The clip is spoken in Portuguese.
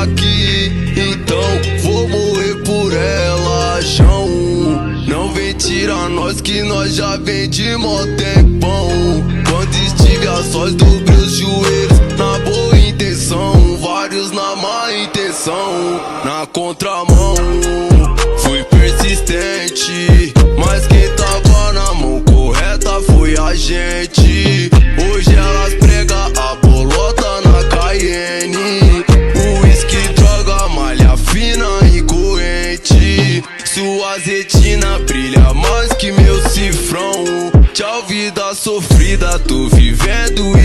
aqui, então vou morrer por ela, chão. Não vem tirar nós que nós já vem de mó tempão. Quando estive a sós dobrei os joelhos na boa intenção, vários na má intenção, na contramão. Fui persistente, mas quem tava na mão correta foi a gente. Hoje elas pregam a bolota na Cayenne, uísque, droga, malha fina e corrente. Suas retinas brilha mais que meu cifrão. Tchau vida sofrida, tô vivendo